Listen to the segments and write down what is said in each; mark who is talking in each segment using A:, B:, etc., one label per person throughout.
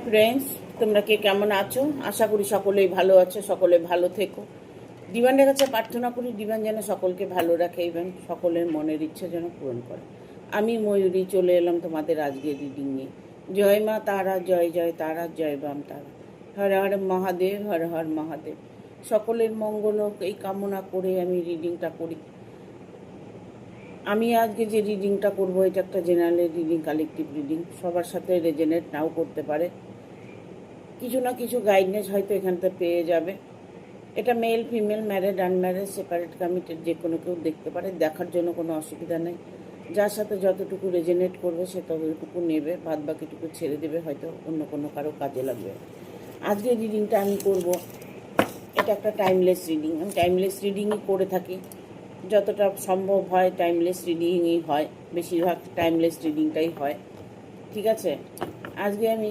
A: Friends, তোমরা কে কেমন আছো? আশা করি সকলেই ভালো আছো, সকলে ভালো থেকো। ডিভানের কাছে প্রার্থনা করি ডিভান যেন সকলকে ভালো রাখে এবং সকলের মনের ইচ্ছা যেন পূরণ করে। আমি ময়ূরী চলে এলাম তোমাদের আজকের রিডিং নিয়ে। জয় মা তারা, জয় জয় তারা, জয় বাম তারা। হর হর মহাদেব, হর হর মহাদেব। সকলের মঙ্গল হোক এই কামনা করে আমি রিডিংটা করি। আমি আজকে যে রিডিংটা করবো এটা একটা জেনারেল রিডিং, কালেকটিভ রিডিং। সবার সাথে রেজনেট নাও করতে পারে, কিছু না কিছু গাইডনেস হয়তো এখান থেকে পেয়ে যাবে। এটা male female, married unmarried, separate committed, যে কোনো কেউ দেখতে পারে। দেখার জন্য কোনো অসুবিধা নেই। যার সাথে যতটুকু রেজনেট করবে সে ততটুকু নেবে, বাদ বাকিটুকু ছেড়ে দেবে, হয়তো অন্য কোনো কারো কাজে লাগবে। আজকে রিডিংটা আমি করব, এটা একটা টাইমলেস রিডিং। আমি টাইমলেস রিডিংই করে থাকি, যতটা সম্ভব হয় টাইমলেস রিডিংই হয়, বেশিরভাগ টাইমলেস রিডিংটাই হয়। ঠিক আছে, আজকে আমি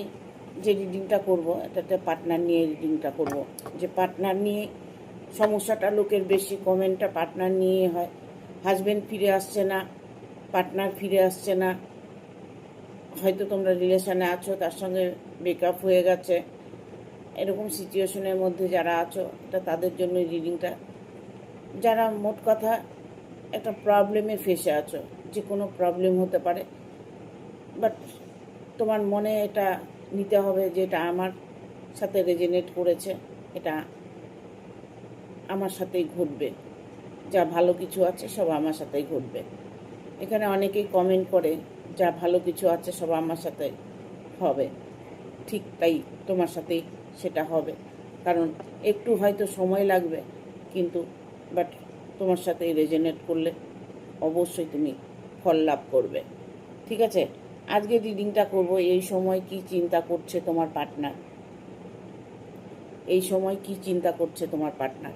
A: যে রিডিংটা করব এটাতে পার্টনার নিয়ে রিডিংটা করব। যে পার্টনার নিয়ে সমস্যাটা লোকের বেশি, কমেন্টটা পার্টনার নিয়ে হয়। হাজব্যান্ড ফিরে আসছে না, পার্টনার ফিরে আসছে না, হয়তো তোমরা রিলেশনে আছো, তার সঙ্গে ব্রেকআপ হয়ে গেছে, এরকম সিচুয়েশনের মধ্যে যারা আছো এটা তাদের জন্য রিডিংটা। যারা মোট কথা একটা প্রবলেমে ফেসে আছো, যে কোনো প্রবলেম হতে পারে, বাট তোমার মনে এটা নিতে হবে যে এটা আমার সাথে রেজনেট করেছে, এটা আমার সাথেই ঘটবে। যা ভালো কিছু আছে সব আমার সাথেই ঘটবে। এখানে অনেকেই কমেন্ট করে যা ভালো কিছু আছে সব আমার সাথে হবে, ঠিক তাই তোমার সাথেই সেটা হবে। কারণ একটু হয়তো সময় লাগবে, কিন্তু বাট তোমার সাথে রেজনেট করলে অবশ্যই তুমি ফল লাভ করবে। ঠিক আছে, আজকে রিডিংটা করব এই সময় কি চিন্তা করছে তোমার পার্টনার। এই সময় কি চিন্তা করছে তোমার পার্টনার।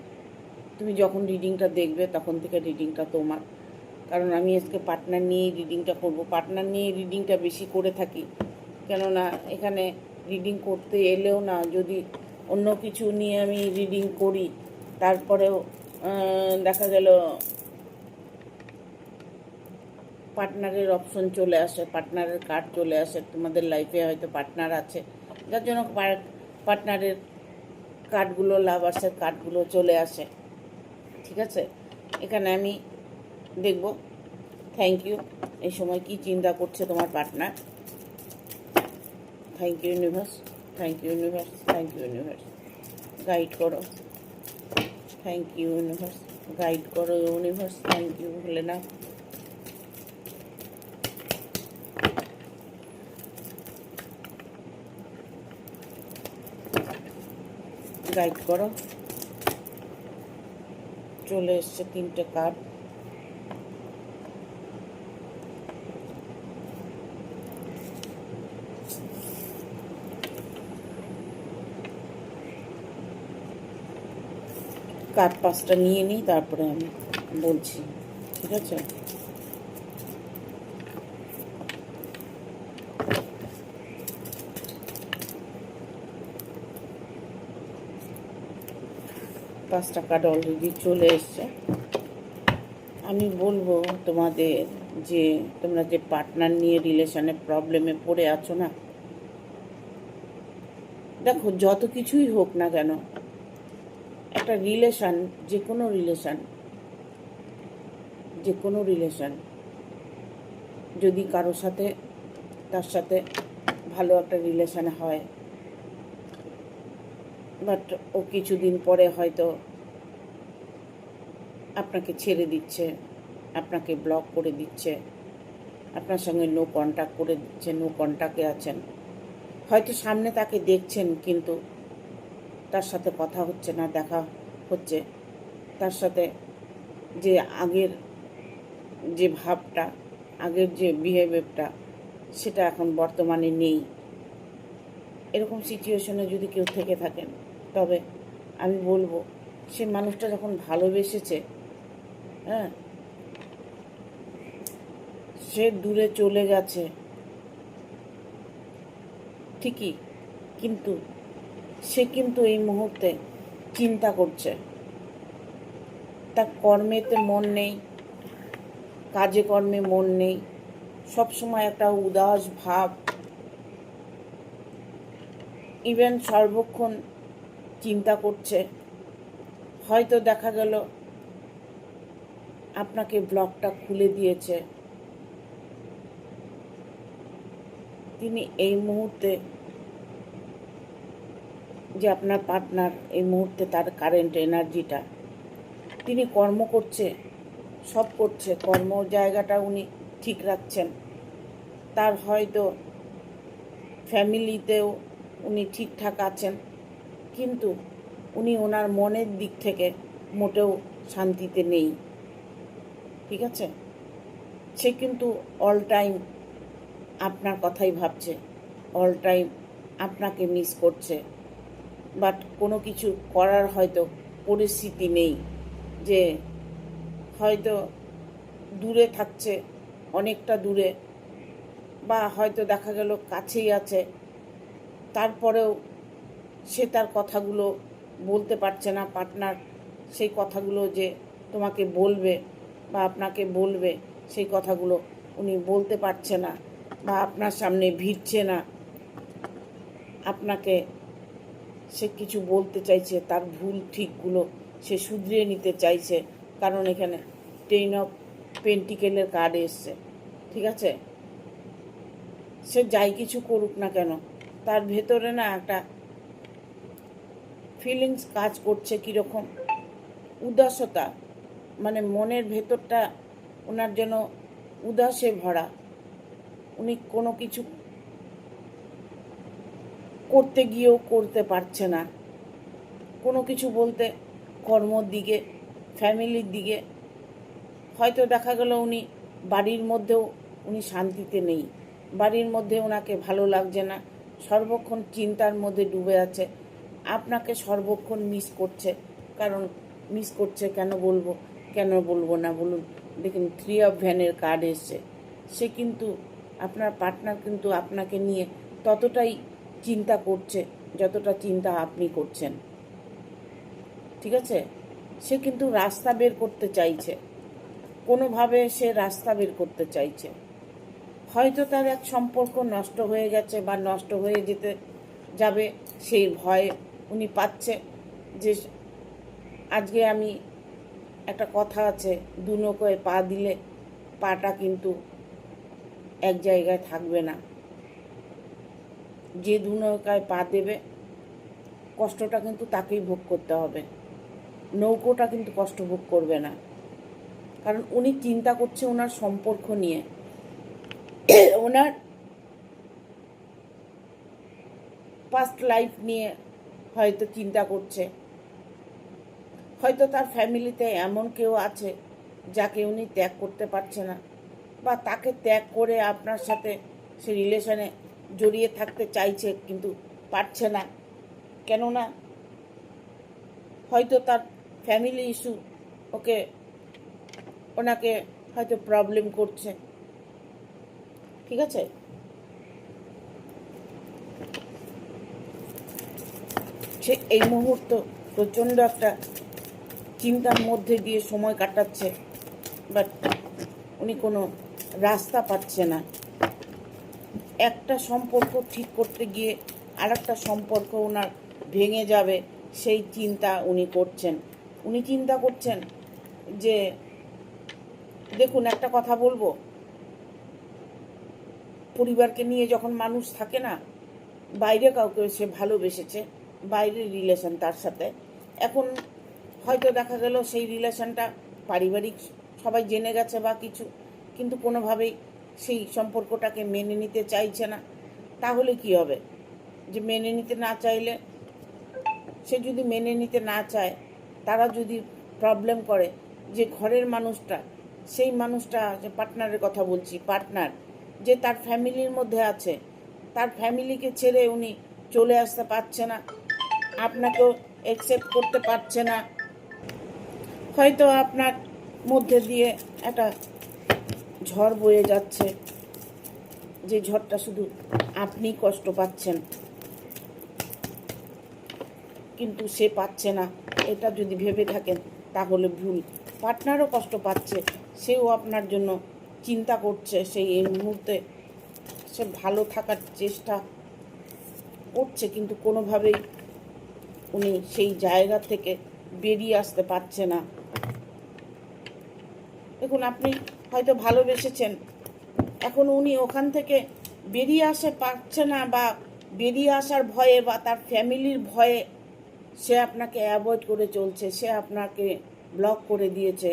A: তুমি যখন রিডিংটা দেখবে তখন থেকে রিডিংটা তোমার, কারণ আমি আজকে পার্টনার নিয়েই রিডিংটা করব। পার্টনার নিয়ে রিডিংটা বেশি করে থাকি, কেননা এখানে রিডিং করতে এলেও না, যদি অন্য কিছু নিয়ে আমি রিডিং করি তারপরেও দেখা গেল পার্টনারের অপশন চলে আসে, পার্টনারের কার্ড চলে আসে। তোমাদের লাইফে হয়তো পার্টনার আছে, যার জন্য পার্টনারের কার্ডগুলো, লাভার্সের কার্ডগুলো চলে আসে। ঠিক আছে, এখানে আমি দেখব থ্যাংক ইউ, এই সময় কি চিন্তা করছে তোমার partner. Thank you universe, thank you universe, thank you universe, guide করো। থ্যাংক ইউ ইউনিভার্স, গাইড করো ইউনিভার্স, থ্যাংক ইউ। হলে না গাইড করো। চলে এসছে তিনটে কার্ড। কার্ড পাঁচটা নিয়ে নিই, তারপরে আমি বলছি। ঠিক আছে, পাঁচটা কার্ড অলরেডি চলে এসছে। আমি বলবো তোমাদের যে তোমরা যে পার্টনার নিয়ে রিলেশনে প্রবলেমে পড়ে আছো না, দেখো যত কিছুই হোক না কেন, একটা রিলেশন, যে কোনো রিলেশন যদি কারোর সাথে, তার সাথে ভালো একটা রিলেশন হয়, বাট ও কিছুদিন পরে হয়তো আপনাকে ছেড়ে দিচ্ছে, আপনাকে ব্লক করে দিচ্ছে, আপনার সঙ্গে নো কন্ট্যাক্ট করে দিচ্ছে, নো কন্ট্যাক্টে আছেন। হয়তো সামনে তাকে দেখছেন, কিন্তু তার সাথে কথা হচ্ছে না, দেখা হচ্ছে, তার সাথে যে আগের যে ভাবটা, আগের যে বিহেভিয়ারটা, সেটা এখন বর্তমানে নেই। এরকম সিচুয়েশনে যদি কেউ থেকে থাকেন, তবে আমি বলবো সে মানুষটা যখন ভালোবেসেছে, হ্যাঁ, সে দূরে চলে গেছে ঠিকই, কিন্তু সে কিন্তু এই মুহূর্তে চিন্তা করছে, তার কর্মেতে মন নেই, কাজে কর্মে মন নেই, সবসময় একটা উদাস ভাব, ইভেন সর্বক্ষণ চিন্তা করছে। হয়তো দেখা গেল আপনাকে ব্লগটা খুলে দিয়েছে। তিনি এই মুহূর্তে, যে আপনার পার্টনার এই মুহূর্তে তার কারেন্ট এনার্জিটা, তিনি কর্ম করছে, সব করছে, কর্ম জায়গাটা উনি ঠিক রাখছেন। তার হয়তো ফ্যামিলিতেও উনি ঠিকঠাক আছেন, কিন্তু উনি ওনার মনের দিক থেকে মোটেও শান্তিতে নেই। ঠিক আছে? সে কিন্তু অল টাইম আপনার কথাই ভাবছে, অল টাইম আপনাকে মিস করছে, বাট কোনো কিছু করার হয়তো পরিস্থিতি নেই। যে হয়তো দূরে থাকছে, অনেকটা দূরে, বা হয়তো দেখা গেল কাছেই আছে, তারপরেও সে তার কথাগুলো বলতে পারছে না। পার্টনার সেই কথাগুলো যে তোমাকে বলবে বা আপনাকে বলবে, সেই কথাগুলো উনি বলতে পারছে না, বা আপনার সামনে ভিড়ছে না। আপনাকে সে কিছু বলতে চাইছে, তার ভুল ঠিকগুলো সে শুধরিয়ে নিতে চাইছে, কারণ এখানে 10 অফ পেন্টিকেলের কার্ড এসছে। ঠিক আছে? সে যাই কিছু করুক না কেন, তার ভেতরে না একটা ফিলিংস কাজ করছে, কীরকম উদাসতা, মানে মনের ভেতরটা ওনার যেন উদাসে ভরা। উনি কোনো কিছু করতে গিয়েও করতে পারছে না। কোনো কিছু বলতে কর্মর দিকে, ফ্যামিলির দিকে, হয়তো দেখা গেল উনি বাড়ির মধ্যেও উনি শান্তিতে নেই, বাড়ির মধ্যে ওনাকে ভালো লাগছে না, সর্বক্ষণ চিন্তার মধ্যে ডুবে আছে, আপনাকে সর্বক্ষণ মিস করছে। কারণ মিস করছে কেন বলবো, কেন বলবো না বলুন? দেখুন 3 অফ ভ্যানের কার্ড এসছে। সে কিন্তু, আপনার পার্টনার কিন্তু আপনাকে নিয়ে ততটাই চিন্তা করছে যতটা চিন্তা আপনি করছেন। ঠিক আছে? সে কিন্তু রাস্তা বের করতে চাইছে, কোনোভাবে সে রাস্তা বের করতে চাইছে। হয়তো তার এক সম্পর্ক নষ্ট হয়ে গেছে বা নষ্ট হয়ে যেতে যাবে, সেই ভয়ে উনি পাচ্ছে যে আজকে আমি, একটা কথা আছে, দু নৌকায় পা দিলে পাটা কিন্তু এক জায়গায় থাকবে না। যে দু নৌকায় পা দেবে কষ্টটা কিন্তু তাকেই ভোগ করতে হবে, নৌকোটা কিন্তু কষ্ট ভোগ করবে না। কারণ উনি চিন্তা করছে ওনার সম্পর্ক নিয়ে, ওনার পাস্ট লাইফ নিয়ে হয়তো চিন্তা করছে। হয়তো তার ফ্যামিলিতে এমন কেউ আছে যাকে উনি ত্যাগ করতে পারছে না, বা তাকে ত্যাগ করে আপনার সাথে সে রিলেশনে জড়িয়ে থাকতে চাইছে কিন্তু পারছে না। কেননা হয়তো তার ফ্যামিলি ইস্যু ওনাকে হয়তো প্রবলেম করছে। ঠিক আছে? সে এই মুহূর্ত প্রচণ্ড একটা চিন্তার মধ্যে দিয়ে সময় কাটাচ্ছে, বাট উনি কোনো রাস্তা পাচ্ছে না। একটা সম্পর্ক ঠিক করতে গিয়ে আরেকটা সম্পর্ক ওনার ভেঙে যাবে, সেই চিন্তা উনি করছেন। উনি চিন্তা করছেন যে, দেখুন একটা কথা বলবো, পরিবারকে নিয়ে যখন মানুষ থাকে না, বাইরে কাউকে সে ভালোবেসেছে, বাইরের রিলেশন তার সাথে, এখন হয়তো দেখা গেল সেই রিলেশনটা পারিবারিক সবাই জেনে গেছে বা কিছু, কিন্তু কোনোভাবেই সেই সম্পর্কটাকে মেনে নিতে চাইছে না। তাহলে কি হবে? যে মেনে নিতে না চাইলে, সে যদি মেনে নিতে না চায়, তারা যদি প্রবলেম করে, যে ঘরের মানুষটা, সেই মানুষটা, যে পার্টনারের কথা বলছি, পার্টনার যে তার ফ্যামিলির মধ্যে আছে, তার ফ্যামিলিকে ছেড়ে উনি চলে আসতে পারছে না, আপনাকেও অ্যাকসেপ্ট করতে পারছে না। হয়তো আপনার মধ্যে দিয়ে একটা ঝড় বয়ে যাচ্ছে, যে ঝড়টা শুধু আপনি কষ্ট পাচ্ছেন, কিন্তু সে পাচ্ছে না। এটা যদি ভেবে থাকেন তাহলে ভুল। পার্টনারও কষ্ট পাচ্ছে, সেও আপনার জন্য চিন্তা করছে, সেই এই মুহূর্তে সে ভালো থাকার চেষ্টা করছে, কিন্তু কোনোভাবেই উনি সেই জায়গা থেকে বেরিয়ে আসতে পারছে না। দেখুন, আপনি হয়তো ভালোবেসেছেন, এখন উনি ওখান থেকে বেরিয়ে আসতে পারছে না, বা বেরিয়ে আসার ভয়ে বা তার ফ্যামিলির ভয়ে সে আপনাকে অ্যাভয়েড করে চলছে, সে আপনাকে ব্লক করে দিয়েছে,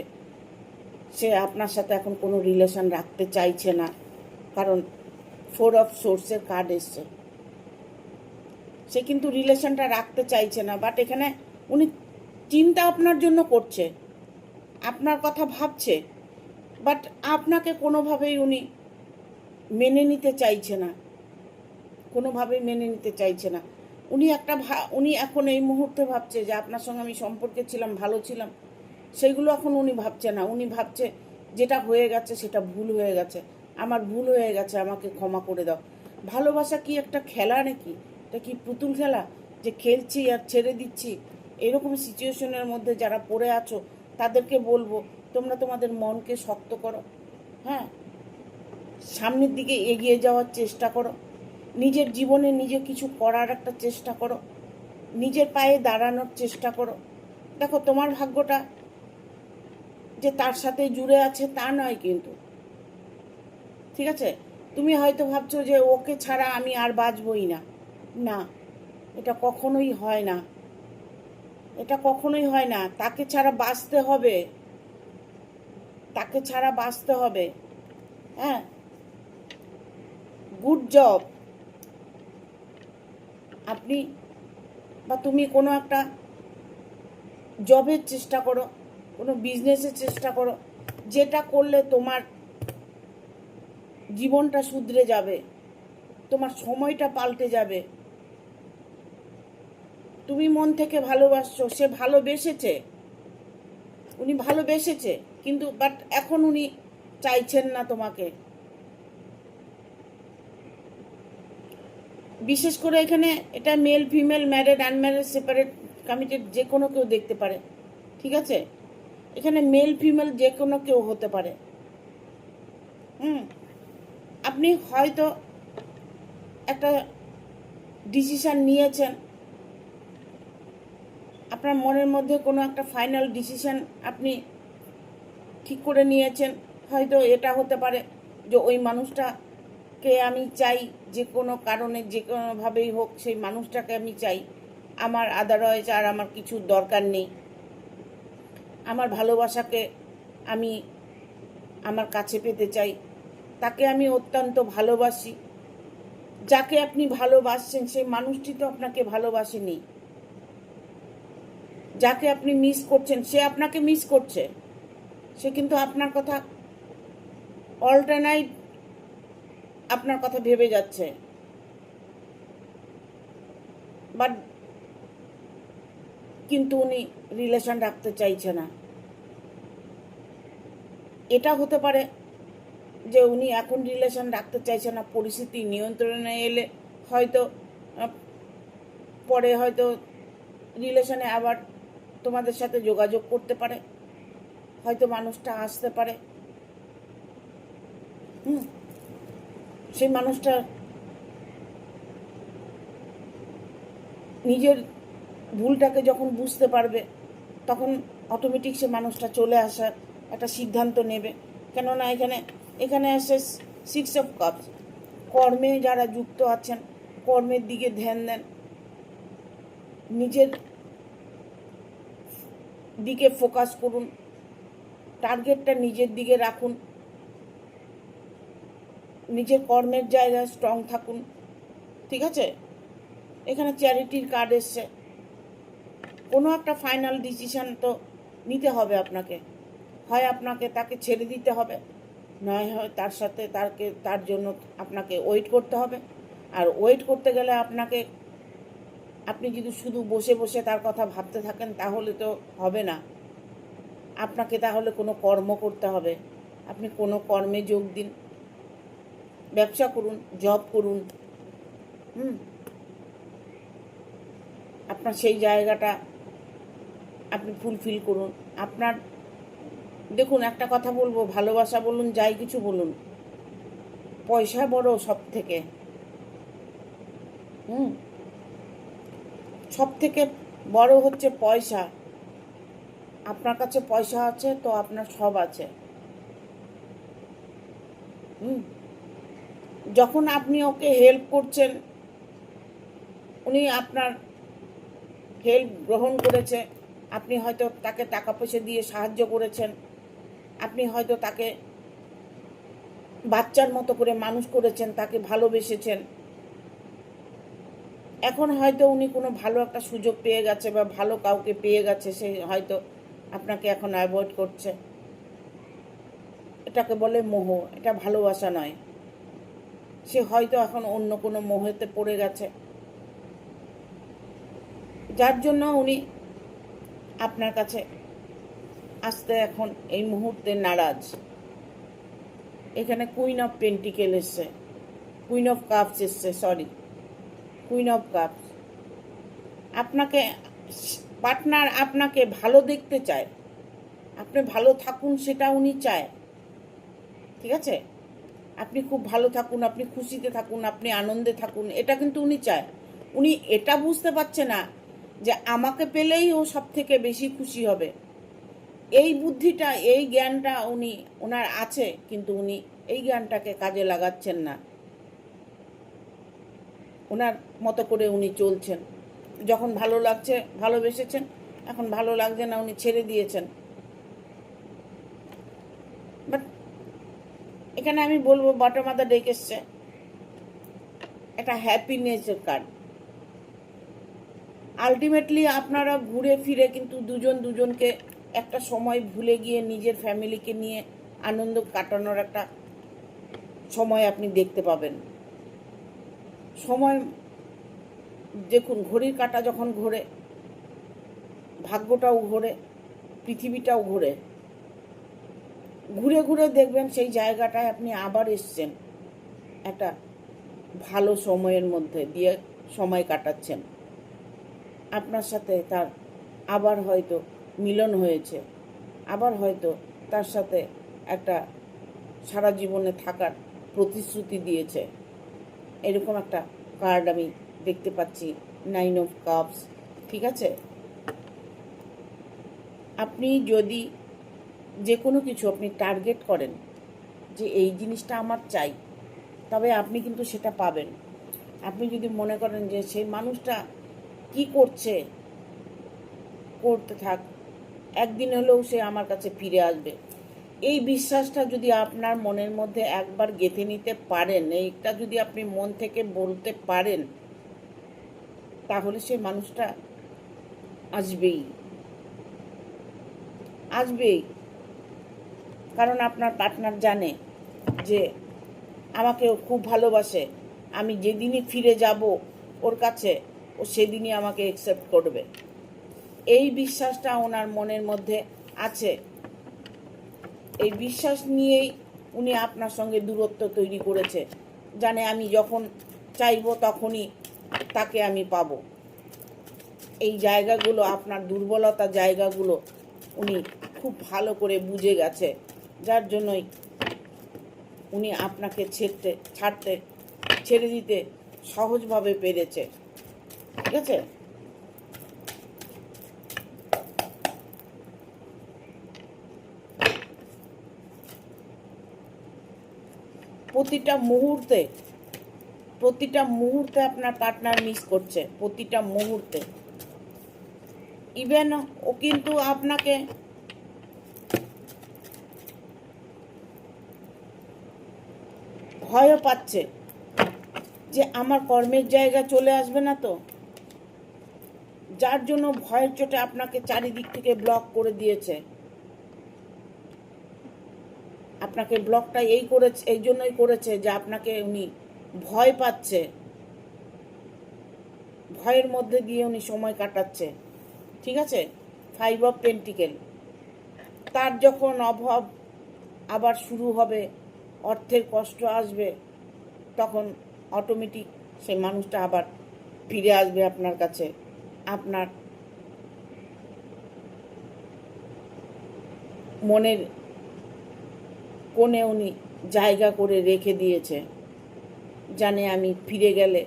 A: সে আপনার সাথে এখন কোনো রিলেশন রাখতে চাইছে না, কারণ 4 অফ সোর্সের কার্ড এসছে। সে কিন্তু রিলেশনটা রাখতে চাইছে না, বাট এখানে উনি চিন্তা আপনার জন্য করছে, আপনার কথা ভাবছে, বাট আপনাকে কোনোভাবেই উনি মেনে নিতে চাইছে না, কোনোভাবেই মেনে নিতে চাইছে না। উনি এখন এই মুহূর্তে ভাবছে যে আপনার সঙ্গে আমি সম্পর্কে ছিলাম, ভালো ছিলাম, সেইগুলো এখন উনি ভাবছে না। উনি ভাবছে যেটা হয়ে গেছে সেটা ভুল হয়ে গেছে, আমার ভুল হয়ে গেছে, আমাকে ক্ষমা করে দাও। ভালোবাসা কি একটা খেলা নাকি? এটা কি পুতুল খেলা যে খেলছি আর ছেড়ে দিচ্ছি? এরকম সিচুয়েশনের মধ্যে যারা পড়ে আছো তাদেরকে বলবো, তোমরা তোমাদের মনকে শক্ত করো, হ্যাঁ, সামনের দিকে এগিয়ে যাওয়ার চেষ্টা করো, নিজের জীবনে নিজে কিছু করার একটা চেষ্টা করো, নিজের পায়ে দাঁড়ানোর চেষ্টা করো। দেখো, তোমার ভাগ্যটা যে তার সাথে জুড়ে আছে তা নয় কিন্তু, ঠিক আছে? তুমি হয়তো ভাবছো যে ওকে ছাড়া আমি আর বাঁচবই না, না, এটা কখনোই হয় না, এটা কখনোই হয় না। তাকে ছাড়া বাঁচতে হবে, তাকে ছাড়া বাঁচতে হবে, হ্যাঁ। গুড জব, আপনি বা তুমি কোনো একটা জবের চেষ্টা করো, কোনো বিজনেসের চেষ্টা করো, যেটা করলে তোমার জীবনটা শুধরে যাবে, তোমার সময়টা পাল্টে যাবে। তুমি মন থেকে ভালোবাসছো, সে ভালোবেসেছে, উনি ভালোবেসেছে, কিন্তু বাট এখন উনি চাইছেন না তোমাকে। বিশেষ করে এখানে এটা male female, married unmarried, separate, committed, যে কোনো কেউ দেখতে পারে, ঠিক আছে? এখানে মেল ফিমেল যে কোনো কেউ হতে পারে। আপনি হয়তো একটা ডিসিশন নিয়েছেন, আপনার মনের মধ্যে কোনো একটা ফাইনাল ডিসিশন আপনি ঠিক করে নিয়েছেন। হয়তো এটা হতে পারে যে ওই মানুষটাকে আমি চাই, যে কোনো কারণে, যে কোনোভাবেই হোক সেই মানুষটাকে আমি চাই, আমার আদারওয়াইজ আর আমার কিছু দরকার নেই, আমার ভালোবাসাকে আমি আমার কাছে পেতে চাই, তাকে আমি অত্যন্ত ভালোবাসি। যাকে আপনি ভালোবাসছেন সেই মানুষটি তো আপনাকে ভালোবাসেনি, যাকে আপনি মিস করছেন সে আপনাকে মিস করছে, সে কিন্তু আপনার কথা অল্টারনাইট আপনার কথা ভেবে যাচ্ছে, বাট কিন্তু উনি রিলেশন রাখতে চাইছে না। এটা হতে পারে যে উনি এখন রিলেশন রাখতে চাইছে না, পরিস্থিতি নিয়ন্ত্রণে এলে হয়তো পরে হয়তো রিলেশনে আবার তোমাদের সাথে যোগাযোগ করতে পারে, হয়তো মানুষটা আসতে পারে। সেই মানুষটা নিজের ভুলটাকে যখন বুঝতে পারবে তখন অটোমেটিক সে মানুষটা চলে আসার একটা সিদ্ধান্ত নেবে। কেননা এখানে এসে 6 অফ কাপস, কর্মে যারা যুক্ত আছেন, কর্মের দিকে ধ্যান দেন, নিজের দিকে ফোকাস করুন, টার্গেটটা নিজের দিকে রাখুন, নিজের কর্মের জায়গায় স্ট্রং থাকুন, ঠিক আছে? এখানে চ্যারিটির কার্ড এসছে, কোনো একটা ফাইনাল ডিসিশন তো নিতে হবে আপনাকে, হয় আপনাকে তাকে ছেড়ে দিতে হবে, নয় হয় তার জন্য আপনাকে ওয়েট করতে হবে। আর ওয়েট করতে গেলে আপনি যদি শুধু বসে বসে তার কথা ভাবতে থাকেন তাহলে তো হবে না, আপনাকে তাহলে কোনো কর্ম করতে হবে, আপনি কোনো কর্মে যোগ দিন, ব্যবসা করুন, জব করুন, আপনার সেই জায়গাটা আপনি ফুলফিল করুন। আপনার দেখুন, একটা কথা বলবো, ভালোবাসা বলুন, যাই কিছু বলুন, পয়সা বড় সব থেকে। সব থেকে বড় হচ্ছে পয়সা। আপনার কাছে পয়সা আছে তো আপনার সব আছে। যখন আপনি ওকে হেল্প করছেন, উনি আপনার হেল্প গ্রহণ করেছে। আপনি হয়তো তাকে টাকা পয়সা দিয়ে সাহায্য করেছেন, আপনি হয়তো তাকে বাচ্চার মতো করে মানুষ করেছেন, তাকে ভালোবেসেছেন। এখন হয়তো উনি কোনো ভালো একটা সুযোগ পেয়ে গেছে বা ভালো কাউকে পেয়ে গেছে, সে হয়তো আপনাকে এখন অ্যাভয়েড করছে। এটাকে বলে মোহ, এটা ভালোবাসা নয়। সে হয়তো এখন অন্য কোনো মোহেতে পড়ে গেছে, যার জন্য উনি আপনার কাছে আসতে এখন এই মুহূর্তে নারাজ। এখানে কুইন অফ পেন্টিকেল এসছে, কুইন অফ কাপস এসছে, সরি, কুইন অফ কাপস। আপনাকে পার্টনার আপনাকে ভালো দেখতে চায়, আপনি ভালো থাকুন সেটা উনি চায়। ঠিক আছে, আপনি খুব ভালো থাকুন, আপনি খুশিতে থাকুন, আপনি আনন্দে থাকুন, এটা কিন্তু উনি চায়। উনি এটা বুঝতে পারছে না যে আমাকে পেলেই ও সব থেকে বেশি খুশি হবে। এই বুদ্ধিটা, এই জ্ঞানটা ওনার আছে, কিন্তু উনি এই জ্ঞানটাকে কাজে লাগাচ্ছেন না। ওনার মতো করে উনি চলছেন। যখন ভালো লাগছে ভালোবেসেছেন, এখন ভালো লাগছে না উনি ছেড়ে দিয়েছেন। বাট এখানে আমি বলবো বটম অফ দ্য ডেক এসছে একটা হ্যাপিনেসের কার্ড। আলটিমেটলি আপনারা ঘুরে ফিরে কিন্তু দুজন দুজনকে একটা সময় ভুলে গিয়ে নিজের ফ্যামিলিকে নিয়ে আনন্দ কাটানোর একটা সময় আপনি দেখতে পাবেন। সময় দেখুন, ঘড়ির কাঁটা যখন ঘোরে, ভাগ্যটাও ঘোরে, পৃথিবীটাও ঘোরে। ঘুরে ঘুরে দেখবেন সেই জায়গাটায় আপনি আবার এসছেন, একটা ভালো সময়ের মধ্যে দিয়ে সময় কাটাচ্ছেন। আপনার সাথে তার আবার হয়তো মিলন হয়েছে, আবার হয়তো তার সাথে একটা সারা জীবনে থাকার প্রতিশ্রুতি দিয়েছে। এরকম একটা কার্ড আমি দেখতে পাচ্ছি, 9 অফ কাপস। ঠিক আছে, আপনি যদি যে কোনো কিছু আপনি টার্গেট করেন যে এই জিনিসটা আমার চাই, তবে আপনি কিন্তু সেটা পাবেন। আপনি যদি মনে করেন যে সেই মানুষটা কি করছে, করতে থাক, একদিন হলেও সে আমার কাছে ফিরে আসবে, এই বিশ্বাসটা যদি আপনার মনের মধ্যে একবার গেঁথে নিতে পারেন, এইটা যদি আপনি মন থেকে বলতে পারেন, তাহলে সেই মানুষটা আসবেই, আসবেই। কারণ আপনার পার্টনার জানে যে আমাকে ও খুব ভালোবাসে, আমি যেদিনই ফিরে যাব ওর কাছে, ও সেদিনই আমাকে অ্যাকসেপ্ট করবে। এই বিশ্বাসটা ওনার মনের মধ্যে আছে। এই বিশ্বাস নিয়েই উনি আপনার সঙ্গে দূরত্ব তৈরি করেছে। জানে আমি যখন চাইবো তখনই তাকে আমি পাবো। এই জায়গাগুলো, আপনার দুর্বলতা জায়গাগুলো উনি খুব ভালো করে বুঝে গেছে, যার জন্যই উনি আপনাকে ছেড়ে দিতে সহজভাবে পেরেছে। ঠিক আছে, প্রতিটা মুহূর্তে আপনার পার্টনার মিস করছে, প্রতিটা মুহূর্তে। ইভেন ও কিন্তু আপনাকে ভয়ও পাচ্ছে যে আমার কর্মের জায়গা চলে আসবে না তো, যার জন্য ভয়ের চোটে আপনাকে চারিদিক থেকে ব্লক করে দিয়েছে। আপনাকে ব্লকটা এই জন্যই করেছে যে আপনাকে উনি ভয় পাচ্ছে, ভয়ের মধ্যে দিয়ে উনি সময় কাটাচ্ছে। ঠিক আছে, 5 অফ পেন্টিকেল। তার যখন অভাব আবার শুরু হবে, অর্থের কষ্ট আসবে, তখন অটোমেটিক সেই মানুষটা আবার ফিরে আসবে আপনার কাছে। আপনার মনের কোণে উনি জায়গা করে রেখে দিয়েছে, জানে আমি ফিরে গেলে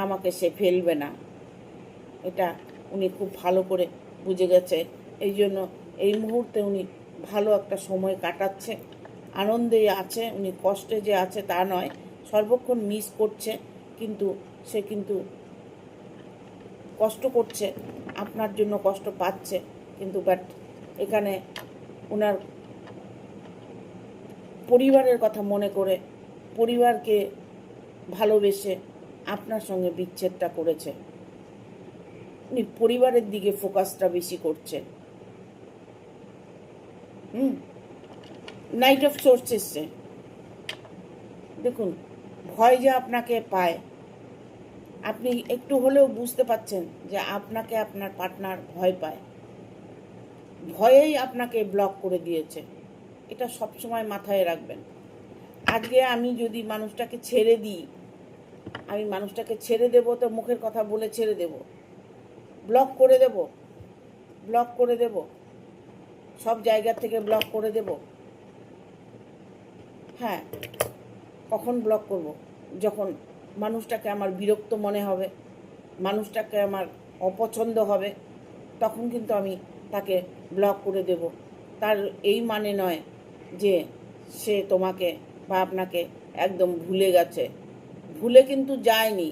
A: আমাকে সে ফেলবে না। এটা উনি খুব ভালো করে বুঝে গেছে। এই জন্য এই মুহূর্তে উনি ভালো একটা সময় কাটাচ্ছে, আনন্দে আছে। উনি কষ্টে যে আছে তা নয়, সর্বক্ষণ মিস করছে, কিন্তু সে কিন্তু কষ্ট করছে, আপনার জন্য কষ্ট পাচ্ছে, কিন্তু বাট এখানে ওনার পরিবারের কথা মনে করে, পরিবারকে ভালোবেসে আপনার সঙ্গে বিচ্ছেদটা করেছে। উনি পরিবারের দিকে ফোকাসটা বেশি করছে। নাইট অফ সোর্স এসছে। দেখুন, ভয় যে আপনাকে পায়, আপনি একটু হলেও বুঝতে পাচ্ছেন যে আপনাকে আপনার পার্টনার ভয় পায়, ভয়েই আপনাকে ব্লক করে দিয়েছে। এটা সবসময় মাথায় রাখবেন। আজকে আমি যদি মানুষটাকে ছেড়ে দিই, আমি মানুষটাকে ছেড়ে দেব তো মুখের কথা বলে ছেড়ে দেব, ব্লক করে দেব, ব্লক করে দেব, সব জায়গা থেকে ব্লক করে দেব। হ্যাঁ, কখন ব্লক করব? যখন মানুষটাকে আমার বিরক্ত মনে হবে, মানুষটাকে আমার অপছন্দ হবে, তখন কিন্তু আমি তাকে ব্লক করে দেব। তার এই মানে নয় যে সে তোমাকে বা আপনাকে একদম ভুলে গেছে, ভুলে কিন্তু যায়নি।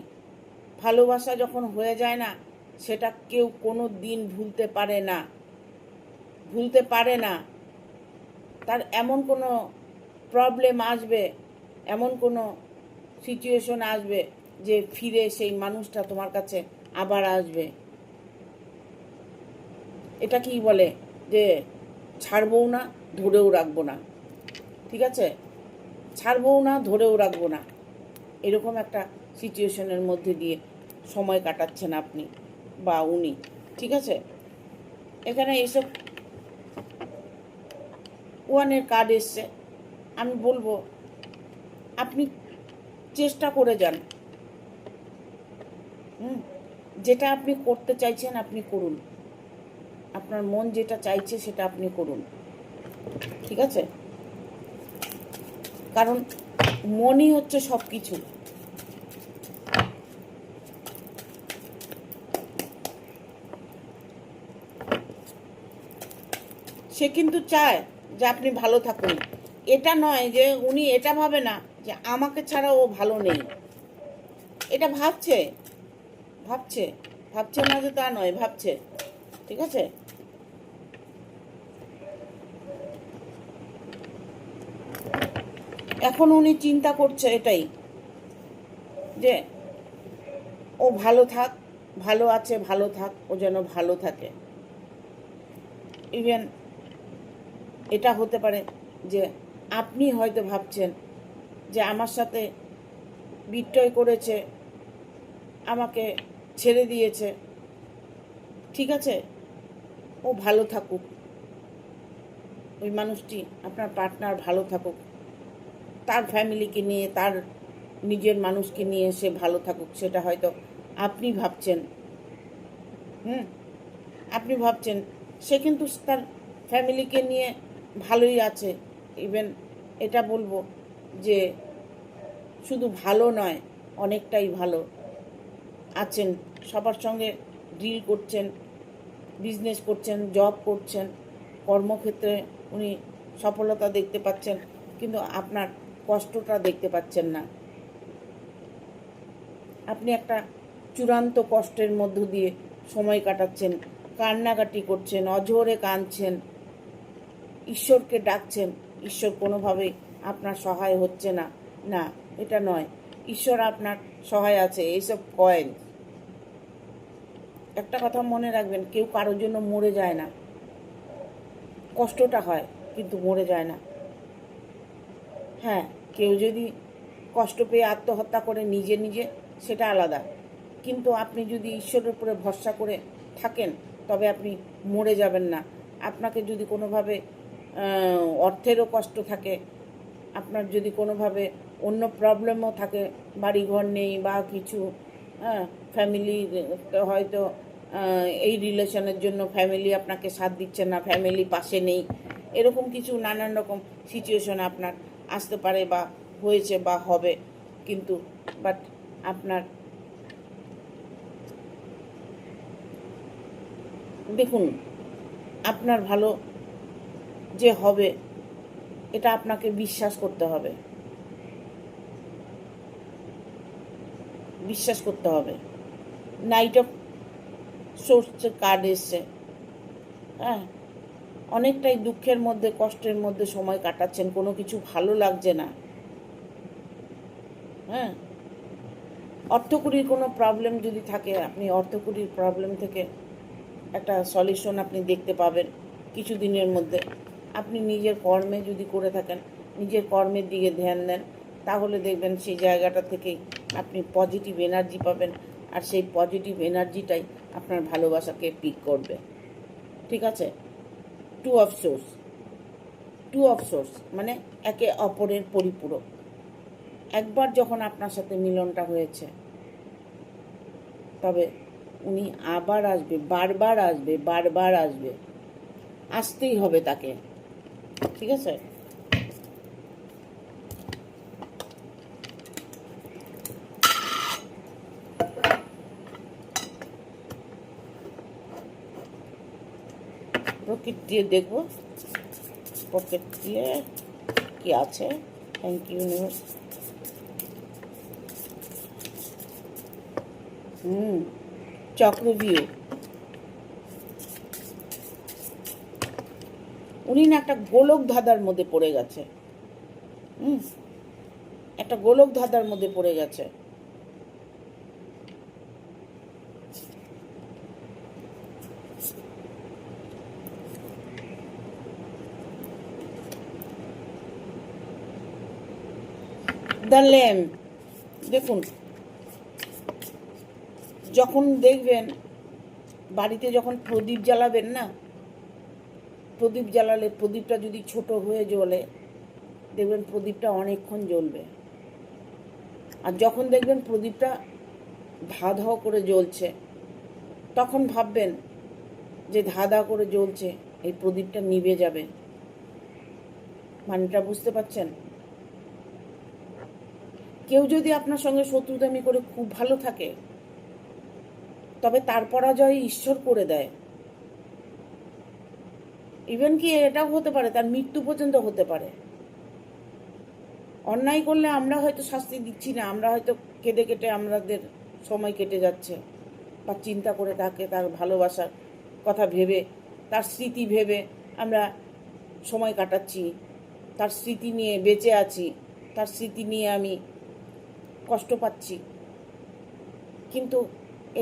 A: ভালোবাসা যখন হয়ে যায় না, সেটা কেউ কোনো দিন ভুলতে পারে না, ভুলতে পারে না। তার এমন কোনো প্রবলেম আসবে, এমন কোনো সিচুয়েশন আসবে যে ফিরে সেই মানুষটা তোমার কাছে আবার আসবে। এটা কি বলে যে ছাড়বও না, ধরেও রাখবো না। ঠিক আছে, ছাড়বও না, ধরেও রাখবো না, এরকম একটা সিচুয়েশনের মধ্যে দিয়ে সময় কাটাচ্ছেন আপনি বা উনি। ঠিক আছে, এখানে এসব ওয়ানের কার্ড এসছে। আমি বলবো আপনি চেষ্টা করে যান। যেটা আপনি করতে চাইছেন আপনি করুন, আপনার মন যেটা চাইছে সেটা আপনি করুন। ঠিক আছে, কারণ মনই হচ্ছে সব কিছু। সে কিন্তু চায় যে আপনি ভালো থাকুন। এটা নয় যে উনি এটা ভাবে না যে আমাকে ছাড়া ও ভালো নেই, এটা ভাবছে, ভাবছে, ভাবছে না যে তা নয়, ভাবছে। ঠিক আছে, এখন উনি চিন্তা করছে এটাই যে ও ভালো থাক, ভালো আছে, ভালো থাক, ও যেন ভালো থাকে। ইভেন এটা হতে পারে যে আপনি হয়তো ভাবছেন যে আমার সাথে বিট্রয় করেছে, আমাকে ছেড়ে দিয়েছে। ঠিক আছে, ও ভালো থাকুক, ওই মানুষটি আপনার পার্টনার ভালো থাকুক, তার ফ্যামিলিকে নিয়ে, তার নিজের মানুষকে নিয়ে সে ভালো থাকুক, সেটা হয়তো আপনি ভাবছেন। আপনি ভাবছেন, সে কিন্তু তার ফ্যামিলিকে নিয়ে ভালোই আছে। ইভেন এটা বলবো যে শুধু ভালো নয়, অনেকটাই ভালো আছেন, সবার সঙ্গে ডিল করছেন, বিজনেস করছেন, জব করছেন, কর্মক্ষেত্রে উনি সফলতা দেখতে পাচ্ছেন, কিন্তু আপনার কষ্টটা দেখতে পাচ্ছেন না। আপনি একটা চূড়ান্ত কষ্টের মধ্য দিয়ে সময় কাটাচ্ছেন, কান্নাকাটি করছেন, অঝোরে কাঁদছেন, ঈশ্বরকে ডাকছেন, ঈশ্বর কোনোভাবেই আপনার সহায় হচ্ছে না। না, এটা নয়, ঈশ্বর আপনার সহায় আছে। এইসব কয়েন, একটা কথা মনে রাখবেন, কেউ কারোর জন্য মরে যায় না, কষ্টটা হয় কিন্তু মরে যায় না। হ্যাঁ, কেউ যদি কষ্ট পেয়ে আত্মহত্যা করে নিজে নিজে, সেটা আলাদা, কিন্তু আপনি যদি ঈশ্বরের উপরে ভরসা করে থাকেন তবে আপনি মরে যাবেন না। আপনাকে যদি কোনোভাবে অর্থেরও কষ্ট থাকে, আপনার যদি কোনোভাবে অন্য প্রবলেমও থাকে, বাড়িঘর নেই বা কিছু, ফ্যামিলি হয়তো এই রিলেশনের জন্য ফ্যামিলি আপনাকে সাথ দিচ্ছে না, ফ্যামিলি পাশে নেই, এরকম কিছু নানান রকম সিচুয়েশন আপনার আসতে পারে বা হয়েছে বা হবে, কিন্তু বাট আপনার দেখুন, আপনার ভালো যে হবে এটা আপনাকে বিশ্বাস করতে হবে, বিশ্বাস করতে হবে। নাইট অফ সোর্সের কার্ড এসছে। হ্যাঁ, অনেকটাই দুঃখের মধ্যে, কষ্টের মধ্যে সময় কাটাচ্ছেন, কোনো কিছু ভালো লাগছে না। হ্যাঁ, অর্থকড়ির কোনো প্রবলেম যদি থাকে, আপনি অর্থকড়ির প্রবলেম থেকে একটা সলিউশন আপনি দেখতে পাবেন কিছুদিনের মধ্যে। আপনি নিজের কর্মে যদি করে থাকেন, নিজের কর্মের দিকে ধ্যান দেন, তাহলে দেখবেন সেই জায়গাটা থেকেই আপনি পজিটিভ এনার্জি পাবেন, আর সেই পজিটিভ এনার্জিটাই আপনার ভালোবাসাকে পিক করবে। ঠিক আছে? Two of source, two of source মানে একে অপরের পরিপূরক। একবার যখন আপনার সাথে মিলনটা হয়েছে, তবে উনি আবার আসবে, বারবার আসবে, বারবার আসবে, আসতেই হবে তাকে। ঠিক আছে? পকেট দিয়ে দেখবো, পকেট দিয়ে কি আছে। Thank you universe. চক্রভিউ। উনি না একটা গোলক ধাঁধার মধ্যে পড়ে গেছে। একটা গোলক ধাঁধার মধ্যে পড়ে গেছে। The lamp. দেখুন, যখন দেখবেন বাড়িতে যখন প্রদীপ জ্বালাবেন না, প্রদীপ জ্বালালে প্রদীপটা যদি ছোট হয়ে জ্বলে, দেখবেন প্রদীপটা অনেকক্ষণ জ্বলবে। আর যখন দেখবেন প্রদীপটা ধা ধা করে জ্বলছে, তখন ভাববেন যে ধা ধা করে জ্বলছে, এই প্রদীপটা নিভে যাবে। মানেটা বুঝতে পারছেন? কেউ যদি আপনার সঙ্গে শত্রুতামি করে খুব ভালো থাকে, তবে তার পরাজয় ঈশ্বর করে দেয়। ইভেন কি এটাও হতে পারে তার মৃত্যু পর্যন্ত হতে পারে। অন্যায় করলে আমরা হয়তো শাস্তি দিচ্ছি না, আমরা হয়তো কেটে কেটে আমাদের সময় কেটে যাচ্ছে, বা চিন্তা করে তাকে, তার ভালোবাসার কথা ভেবে, তার স্মৃতি ভেবে আমরা সময় কাটাচ্ছি, তার স্মৃতি নিয়ে বেঁচে আছি, তার স্মৃতি নিয়ে আমি কষ্ট পাচ্ছি। কিন্তু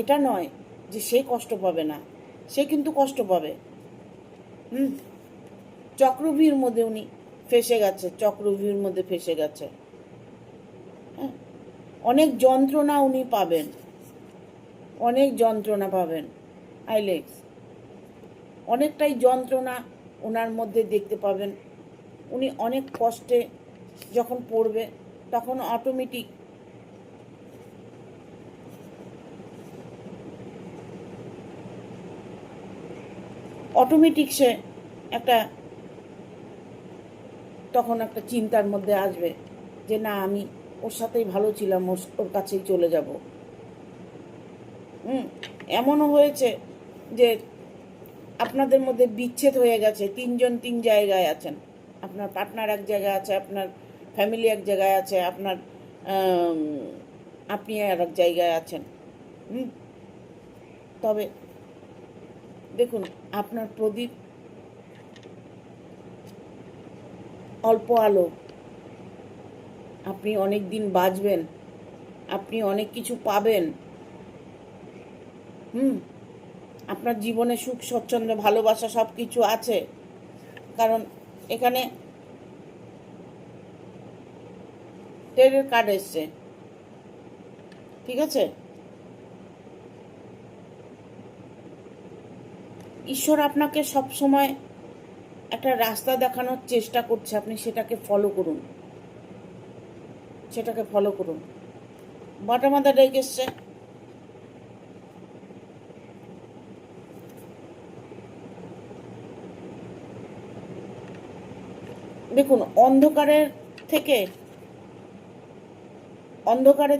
A: এটা নয় যে সে কষ্ট পাবে না, সে কিন্তু কষ্ট পাবে। চক্রভির মধ্যে উনি ফেসে গেছে, চক্রভির মধ্যে ফেসে গেছে। হ্যাঁ, অনেক যন্ত্রণা উনি পাবেন, অনেক যন্ত্রণা পাবেন। আইলেক্স, অনেকটাই যন্ত্রণা ওনার মধ্যে দেখতে পাবেন। উনি অনেক কষ্টে যখন পড়বে, তখন অটোমেটিক সে একটা, তখন একটা চিন্তার মধ্যে আসবে যে না, আমি ওর সাথেই ভালো ছিলাম, ওর কাছেই চলে যাব। এমনও হয়েছে যে আপনাদের মধ্যে বিচ্ছেদ হয়ে গেছে, তিনজন তিন জায়গায় আছেন, আপনার পার্টনার এক জায়গায় আছে, আপনার ফ্যামিলি এক জায়গায় আছে, আপনার আপনি আর এক জায়গায় আছেন। তবে দেখুন, আপনার প্রদীপ অল্প আলো, আপনি অনেক দিন বাঁচবেন, আপনি অনেক কিছু পাবেন। আপনার জীবনে সুখ স্বচ্ছন্দ ভালোবাসা সব কিছু আছে, কারণ এখানে টেরের কার্ড এসছে। ঠিক আছে? ঈশ্বর আপনাকে সব সময় একটা রাস্তা দেখানোর চেষ্টা করছে, আপনি সেটাকে ফলো করুন, সেটাকে ফলো করুন। বটম অফ দ্য ডেক এসছে। দেখুন, অন্ধকারে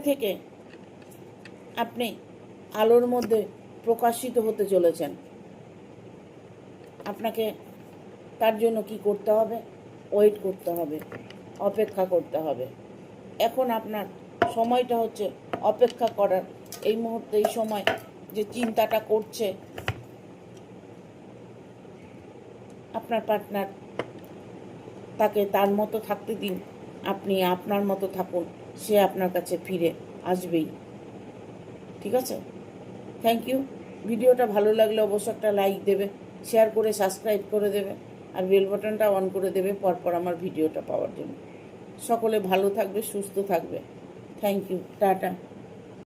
A: থেকে আপনি আলোর মধ্যে প্রকাশিত হতে চলেছেন। আপনাকে তার জন্য কি করতে হবে? ওয়েট করতে হবে, অপেক্ষা করতে হবে। এখন আপনার সময়টা হচ্ছে অপেক্ষা করার। এই মুহূর্তে এই সময় যে চিন্তাটা করছে আপনার পার্টনার, তাকে তার মতো থাকতে দিন, আপনি আপনার মতো থাকুন, সে আপনার কাছে ফিরে আসবেই। ঠিক আছে? Thank you. ভিডিওটা ভালো লাগলে অবশ্যই একটা লাইক দেবে, শেয়ার করে সাবস্ক্রাইব করে দেবে, আর বেল বাটনটা অন করে দেবে পরপর আমার ভিডিওটা পাওয়ার জন্য। সকলে ভালো থাকবে, সুস্থ থাকবে। Thank you, tata.